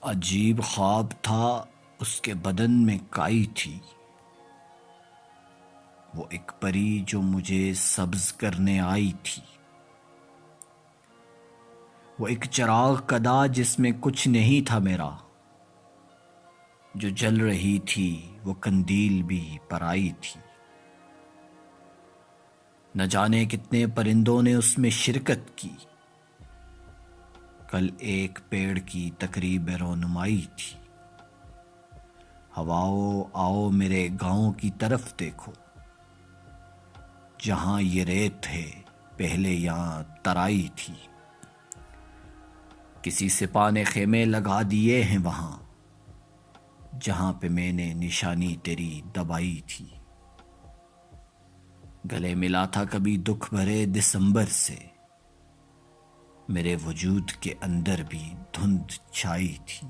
عجیب خواب تھا، اس کے بدن میں کائی تھی، وہ ایک پری جو مجھے سبز کرنے آئی تھی، وہ ایک چراغ کدا جس میں کچھ نہیں تھا میرا، جو جل رہی تھی وہ قندیل بھی پرائی تھی۔ نہ جانے کتنے پرندوں نے اس میں شرکت کی، کل ایک پیڑ کی تقریب رونمائی تھی۔ ہواؤ آؤ میرے گاؤں کی طرف دیکھو، جہاں یہ ریت ہے پہلے یہاں ترائی تھی، کسی سپاہ نے خیمے لگا دیے ہیں وہاں، جہاں پہ میں نے نشانی تیری دبائی تھی۔ گلے ملا تھا کبھی دکھ بھرے دسمبر سے، میرے وجود کے اندر بھی دھند چھائی تھی۔